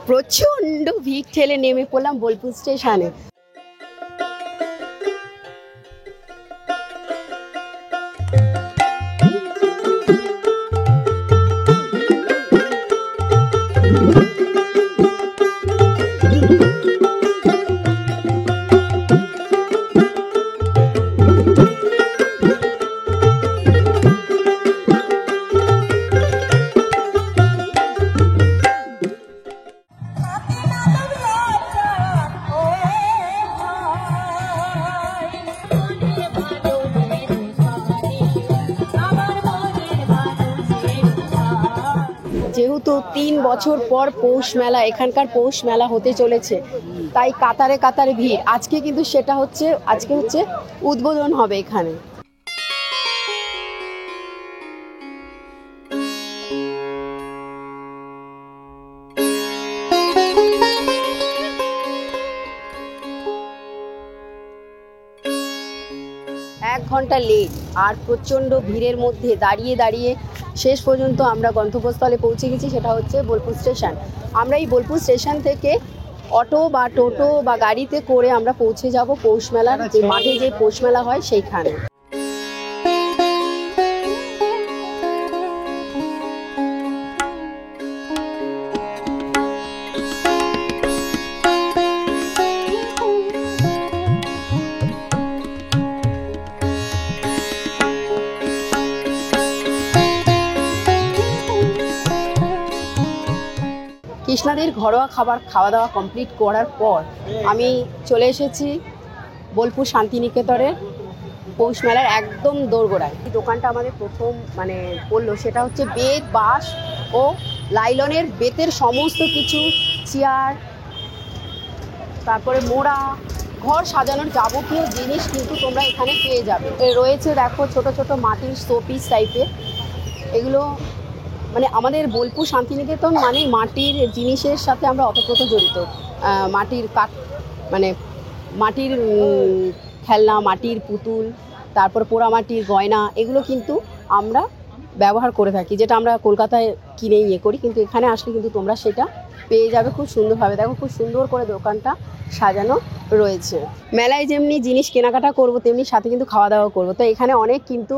প্রচন্ড ভিড় ঠেলে নেমে পড়লাম বোলপুর স্টেশনে। যেহেতু 3 বছর পর পৌষ মেলা, এখানকার পৌষ মেলা হতে চলেছে, তাই কাতারে কাতারে ভিড়। আজকে কিন্তু সেটা হচ্ছে, আজকে হচ্ছে উদ্বোধন হবে এখানে। এক ঘন্টা লেট আর প্রচণ্ড ভিড়ের মধ্যে দাঁড়িয়ে দাঁড়িয়ে শেষ পর্যন্ত আমরা গন্তব্যস্থলে পৌঁছে গেছি, সেটা হচ্ছে বোলপুর স্টেশন। আমরা এই বোলপুর স্টেশন থেকে অটো বা টোটো বা গাড়িতে করে আমরা পৌঁছে যাব পৌষ মেলার যে মাঠে যে পৌষ মেলা হয় সেইখানে। কৃষ্ণাদের ঘরোয়া খাওয়া দাওয়া কমপ্লিট করার পর আমি চলে এসেছি বোলপুর শান্তিনিকেতনের পৌষ মেলার একদম দোরগোড়ায়। এই দোকানটা আমাদের প্রথম পড়লো, সেটা হচ্ছে বেত, বাঁশ ও লাইলনের বেতের সমস্ত কিছু, চেয়ার, তারপরে মোড়া, ঘর সাজানোর যাবতীয় জিনিস কিন্তু তোমরা এখানে পেয়ে যাবে। রয়েছে দেখো ছোট ছোট মাটির শোপিস টাইপের, এগুলো আমাদের বোলপুর শান্তিনিকেতন মাটির জিনিসের সাথে আমরা অতপ্রত জড়িত। মাটির মাটির খেলনা, মাটির পুতুল, তারপর পোড়ামাটির গয়না, এগুলো কিন্তু আমরা ব্যবহার করে থাকি, যেটা আমরা কলকাতায় কিনে করি, কিন্তু এখানে আসলে কিন্তু তোমরা সেটা পেয়ে যাবে খুব সুন্দরভাবে। দেখো খুব সুন্দর করে দোকানটা সাজানো রয়েছে। মেলায় যেমনি জিনিস কেনাকাটা করবো, তেমনি সাথে কিন্তু খাওয়া দাওয়া করবো। তো এখানে অনেক কিন্তু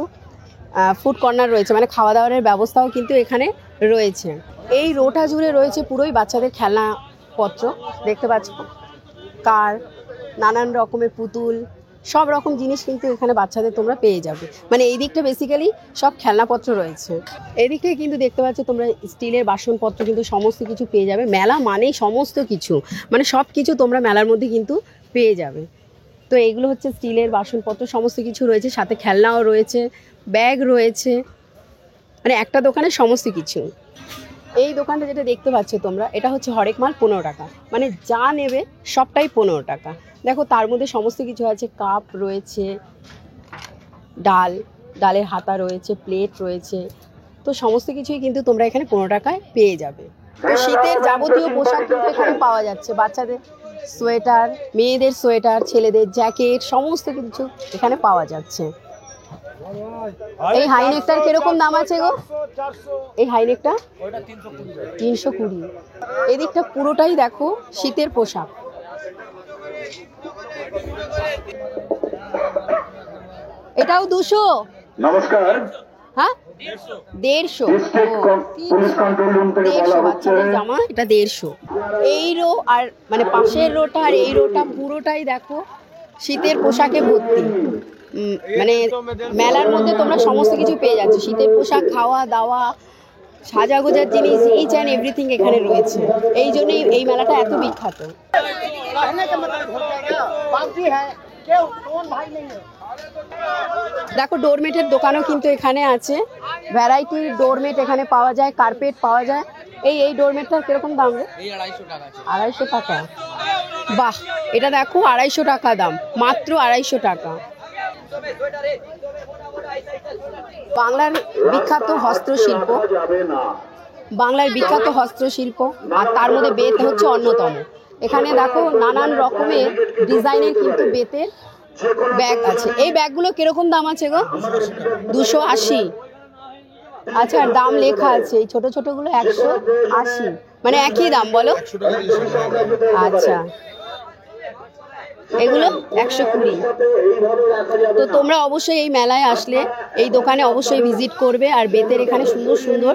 ফুড কর্নার রয়েছে, খাওয়া দাওয়ার ব্যবস্থাও কিন্তু এখানে রয়েছে। এই রোটা জুড়ে রয়েছে পুরোই বাচ্চাদের খেলনাপত্র, দেখতে পাচ্ছ, কার, নানান রকমের পুতুল, সব রকম জিনিস কিন্তু এখানে বাচ্চাদের তোমরা পেয়ে যাবে। এই দিকটা বেসিক্যালি সব খেলনাপত্র রয়েছে। এদিকে কিন্তু দেখতে পাচ্ছ তোমরা স্টিলের বাসনপত্র কিন্তু সমস্ত কিছু পেয়ে যাবে। মেলা মানেই সমস্ত কিছু, সব কিছু তোমরা মেলার মধ্যে কিন্তু পেয়ে যাবে। তো এইগুলো হচ্ছে স্টিলের বাসনপত্র, সমস্ত কিছু রয়েছে, সাথে খেলনাও রয়েছে, ব্যাগ রয়েছে, একটা দোকানে সমস্ত কিছু। এই দোকানটা যেটা দেখতে পাচ্ছ তোমরা, এটা হচ্ছে হরেক মাল 15 টাকা, যা নেবে সবটাই 15 টাকা। দেখো তার মধ্যে সমস্ত কিছু আছে, কাপ রয়েছে, ডালের হাতা রয়েছে, প্লেট রয়েছে, তো সমস্ত কিছুই কিন্তু তোমরা এখানে 15 টাকায় পেয়ে যাবে। তো শীতের যাবতীয় পোশাক কিন্তু এখানে পাওয়া যাচ্ছে, বাচ্চাদের সোয়েটার, মেয়েদের সোয়েটার, ছেলেদের জ্যাকেট, সমস্ত কিছু এখানে পাওয়া যাচ্ছে। এই হাইনেকটার কিরকম দাম আছে গো? এই হাইনেকটা 320। এদিকটা পুরোটাই দেখো শীতের পোশাক। এটাও 200। নমস্কার। হ্যাঁ 150 বাচ্চাদের জামা, এটা 150। এই রো আর পাশের রোটা আর এই রোটা পুরোটাই দেখো শীতের পোশাকে ভর্তি। মেলার মধ্যে তোমরা সমস্ত কিছু পেয়ে যাচ্ছ, শীতের পোশাক, খাওয়া দাওয়া, সাজাগোজার জিনিস, ইচ অ্যান্ড এভরিথিং এখানে রয়েছে। এই জন্যই এই মেলাটা এত বিখ্যাত। দেখো ডোরমেটের দোকানও কিন্তু এখানে আছে, ভ্যারাইটির ডোরমেট এখানে পাওয়া যায়, কার্পেট পাওয়া যায়। এই ডোরমেটটার কিরকম দাম রে? 250 টাকা। বাহ, এটা দেখো 250 টাকা দাম, মাত্র 250 টাকা। বাংলার বিখ্যাত হস্তশিল্প, আর তার মধ্যে বেত হচ্ছে অন্যতম। এখানে দেখো নানান রকমের ডিজাইনের কিন্তু বেতের ব্যাগ আছে। এই ব্যাগগুলো কিরকম দাম আছে গো? 280। আচ্ছা, আর দাম লেখা আছে, এই ছোট ছোটগুলো 180। মানে একই দাম বলো? আচ্ছা, এগুলো 120। তো তোমরা অবশ্যই এই মেলায় আসলে এই দোকানে অবশ্যই ভিজিট করবে। আর বেতের এখানে সুন্দর সুন্দর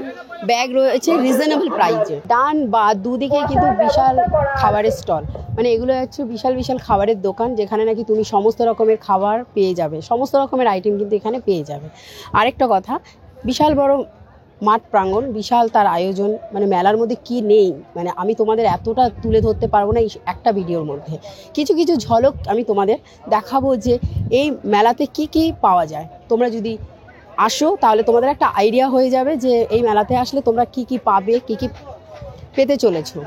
ব্যাগ রয়েছে রিজনেবল প্রাইসে। ডান বা দুদিকে কিন্তু বিশাল খাবারের স্টল, মানে এগুলো হচ্ছে বিশাল বিশাল খাবারের দোকান, যেখানে নাকি তুমি সমস্ত রকমের খাবার পেয়ে যাবে, সমস্ত রকমের আইটেম কিন্তু এখানে পেয়ে যাবে। আরেকটা কথা, বিশাল বড় মাঠ প্রাঙ্গণ, বিশাল তার আয়োজন, মানে মেলার মধ্যে কি নেই, মানে আমি তোমাদের এতটা তুলে ধরতে পারবো না এই একটা ভিডিওর মধ্যে। কিছু কিছু ঝলক আমি তোমাদের দেখাবো যে এই মেলাতে কি কি পাওয়া যায়। তোমরা যদি আসো তাহলে তোমাদের একটা আইডিয়া হয়ে যাবে যে এই মেলাতে আসলে তোমরা কি কি পাবে, কি কি পেতে চলেছো।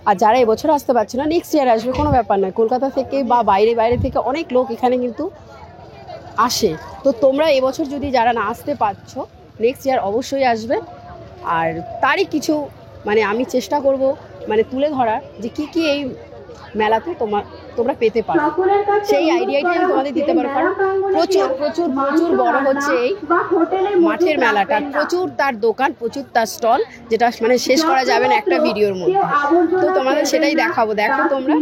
আর যারা এবছর আসতে পারছে না, নেক্সট ইয়ার আসবে, কোনো ব্যাপার নয়। কলকাতা থেকে বা বাইরে বাইরে থেকে অনেক লোক এখানে কিন্তু আসে। তো তোমরা এবছর যদি যারা না আসতে পারছো, নেক্সট ইয়ার অবশ্যই আসবে। আর তারই কিছু মানে আমি চেষ্টা করব মানে তুলে ধরার যে কি কি এই মেলাতে তোমরা পেতে পারো, সেই আইডিয়াটাই আমি তোমাদের দিতে পারবো। কারণ প্রচুর প্রচুর প্রচুর বড় হচ্ছে এই মাঠের মেলাটা, প্রচুর তার দোকান, প্রচুর তার স্টল, যেটা মানে শেষ করা যাবে না একটা ভিডিওর মধ্যে। তো তোমাদের সেটাই দেখাবো, দেখো তোমরা।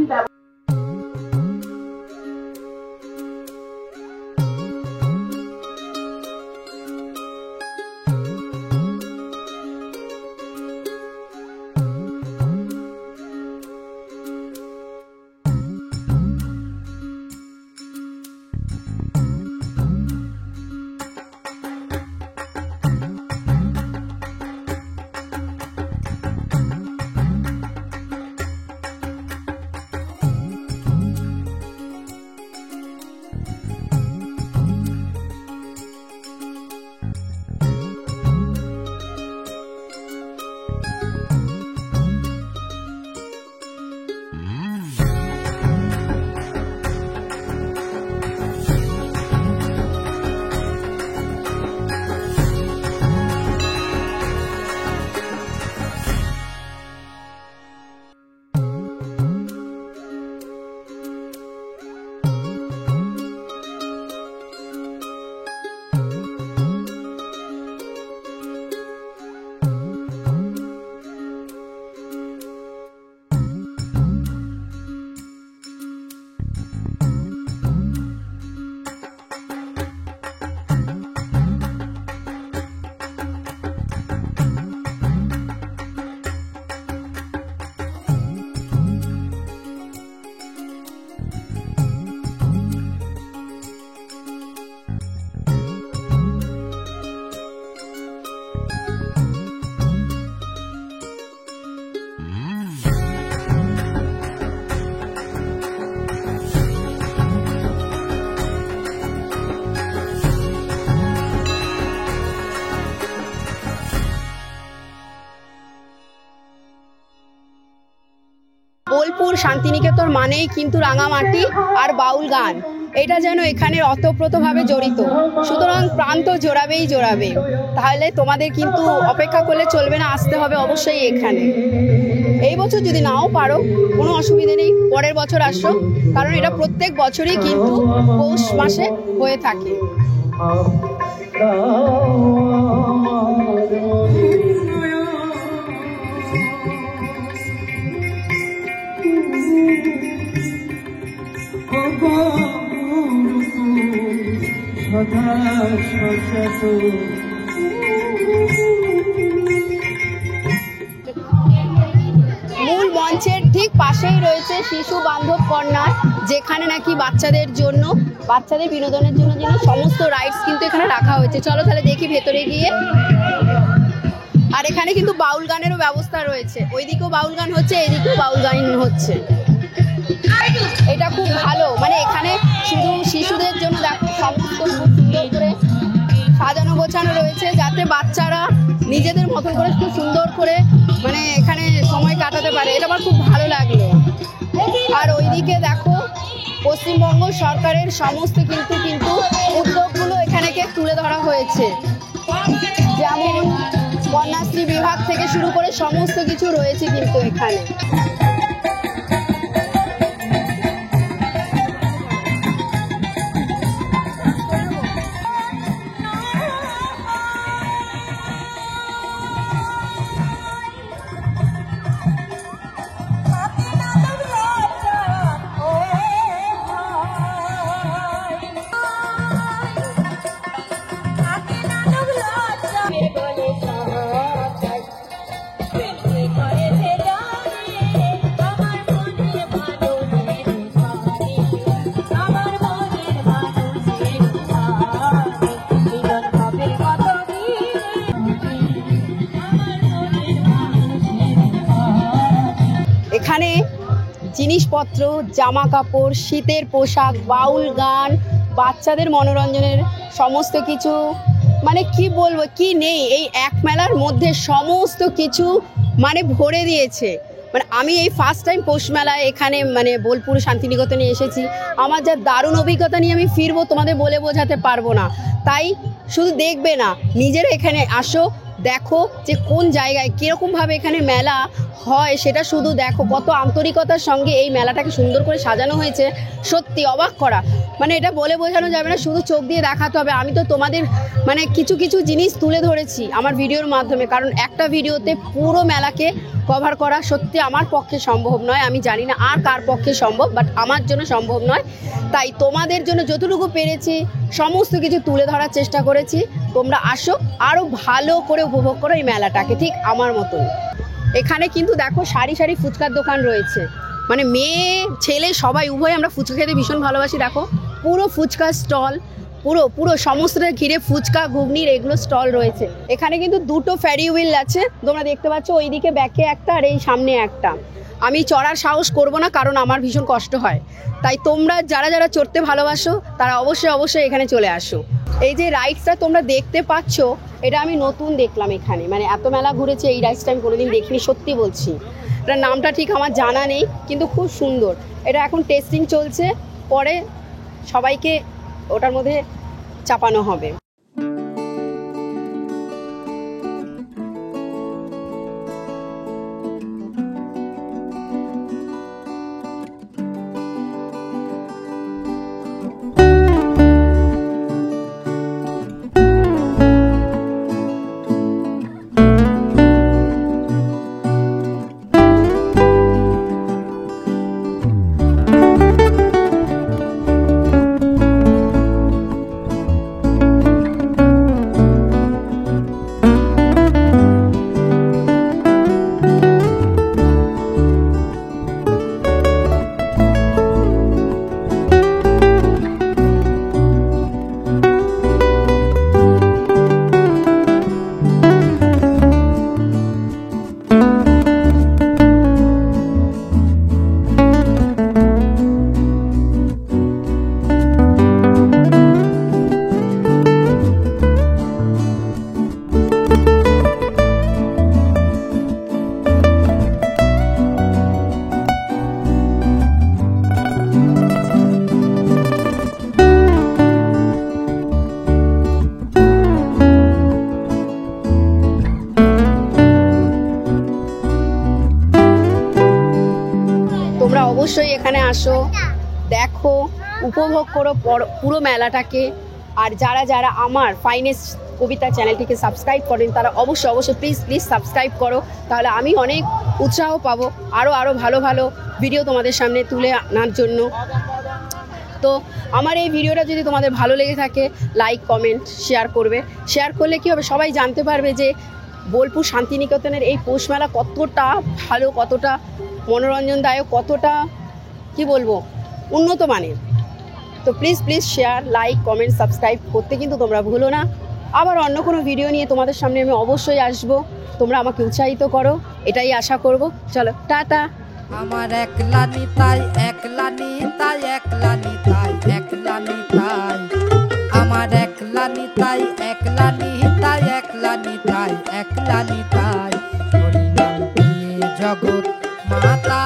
বোলপুর শান্তিনিকেতন মানেই কিন্তু রাঙামাটি আর বাউল গান, এটা যেন এখানে অতপ্রতভাবে জড়িত। সুতরাং প্রান্ত জোড়াবেই জোড়াবে। তাহলে তোমাদের কিন্তু অপেক্ষা করলে চলবে না, আসতে হবে অবশ্যই এখানে। এই বছর যদি নাও পারো কোনো অসুবিধে নেই, পরের বছর আসো, কারণ এটা প্রত্যেক বছরই কিন্তু পৌষ মাসে হয়ে থাকে। মূল মঞ্চের ঠিক পাশেই রয়েছে শিশু বান্ধব কর্নার, যেখানে নাকি বাচ্চাদের জন্য, বাচ্চাদের বিনোদনের জন্য সমস্ত রাইডস কিন্তু এখানে রাখা হয়েছে। চলো তাহলে দেখি ভেতরে গিয়ে। আর এখানে কিন্তু বাউল গানেরও ব্যবস্থা রয়েছে, ওইদিকেও বাউল গান হচ্ছে, এইদিকেও বাউল গান হচ্ছে। এটা খুব ভালো, মানে এখানে শুধু শিশুদের জন্য দেখো সমস্ত খুব সুন্দর করে সাজানো গোছানো রয়েছে, যাতে বাচ্চারা নিজেদের মতন করে খুব সুন্দর করে মানে এখানে সময় কাটাতে পারে। এটা আমার খুব ভালো লাগলো। আর ওইদিকে দেখো পশ্চিমবঙ্গ সরকারের সমস্ত কিন্তু উদ্যোগগুলো এখানে তুলে ধরা হয়েছে, যেমন কন্যাশ্রী বিভাগ থেকে শুরু করে সমস্ত কিছু রয়েছে কিন্তু এখানে। এখানে জিনিসপত্র, জামা কাপড়, শীতের পোশাক, বাউল গান, বাচ্চাদের মনোরঞ্জনের সমস্ত কিছু, মানে কি বলবো, কি নেই এই এক মেলার মধ্যে সমস্ত কিছু মানে ভরে দিয়েছে। মানে আমি এই ফার্স্ট টাইম পৌষ মেলায় এখানে মানে বোলপুর শান্তিনিকেতনে এসেছি, আমার যা দারুণ অভিজ্ঞতা নিয়ে আমি ফিরবো তোমাদের বলে বোঝাতে পারবো না। তাই শুধু দেখবে না, নিজেরা এখানে আসো, দেখো যে কোন জায়গায় কীরকমভাবে এখানে মেলা হয়, সেটা শুধু দেখো, কত আন্তরিকতার সঙ্গে এই মেলাটাকে সুন্দর করে সাজানো হয়েছে, সত্যি অবাক করা। মানে এটা বলে বোঝানো যাবে না, শুধু চোখ দিয়ে দেখাতে হবে। আমি তো তোমাদের মানে কিছু কিছু জিনিস তুলে ধরেছি আমার ভিডিওর মাধ্যমে, কারণ একটা ভিডিওতে পুরো মেলাকে কভার করা সত্যি আমার পক্ষে সম্ভব নয়। আমি জানি না আর কার পক্ষে সম্ভব, বাট আমার জন্য সম্ভব নয়। তাই তোমাদের জন্য যতটুকু পেরেছি সমস্ত কিছু তুলে ধরার চেষ্টা করেছি। তোমরা আসো, আরও ভালো করে উপভোগ করো এই মেলাটাকে, ঠিক আমার মতন। এখানে কিন্তু দেখো সারি সারি ফুচকার দোকান রয়েছে, মানে মেয়ে ছেলে সবাই উভয় আমরা ফুচকা খেতে ভীষণ ভালোবাসি। দেখো পুরো ফুচকার স্টল, পুরো পুরো সমস্তটা ঘিরে ফুচকা ঘুগনির এগুলো স্টল রয়েছে। এখানে কিন্তু দুটো ফেরি হুইল আছে, তোমরা দেখতে পাচ্ছ, ওইদিকে ব্যাকে একটা আর এই সামনে একটা। আমি চড়ার সাহস করব না, কারণ আমার ভীষণ কষ্ট হয়। তাই তোমরা যারা যারা চড়তে ভালোবাসো তারা অবশ্যই অবশ্যই এখানে চলে আসো। এই যে রাইডসটা তোমরা দেখতে পাচ্ছ, এটা আমি নতুন দেখলাম এখানে, মানে এত মেলা ঘুরেছে এই রাইডসটা আমি কোনোদিন দেখিনি, সত্যি বলছি। এটার নামটা ঠিক আমার জানা নেই, কিন্তু খুব সুন্দর। এটা এখন টেস্টিং চলছে, পরে সবাইকে ওটার মধ্যে চাপানো হবে। অবশ্যই এখানে আসো, দেখো, উপভোগ করো পুরো মেলাটাকে। আর যারা যারা আমার ফাইনেস্ট কবিতা চ্যানেলটিকে সাবস্ক্রাইব করেন তারা অবশ্যই অবশ্যই প্লিজ সাবস্ক্রাইব করো, তাহলে আমি অনেক উৎসাহ পাবো আরও ভালো ভালো ভিডিও তোমাদের সামনে তুলে আনার জন্য। তো আমার এই ভিডিওটা যদি তোমাদের ভালো লেগে থাকে, লাইক কমেন্ট শেয়ার করবে। শেয়ার করলে কী হবে, সবাই জানতে পারবে যে বোলপুর শান্তিনিকেতনের এই পৌষ মেলা কতটা ভালো, কতটা মনোরঞ্জনদায়ক, কতটা কি বলবো উন্নত মানের। তো please share, like, comment, subscribe করতে কিন্তু তোমরা ভুলো না। আবার অন্য কোনো ভিডিও নিয়ে তোমাদের সামনে আমি অবশ্যই আসবো, তোমরা আমাকে উৎসাহিত করো, এটাই আশা করব। চলো টাটা। আমার একলা নিতাই, একলা নিতাই, একলা নিতাই, একলা নিতাই, আমার একলা নিতাই, একলা নিতাই, একলা নিতাই, একলা নিতাই, জগৎ মাতা।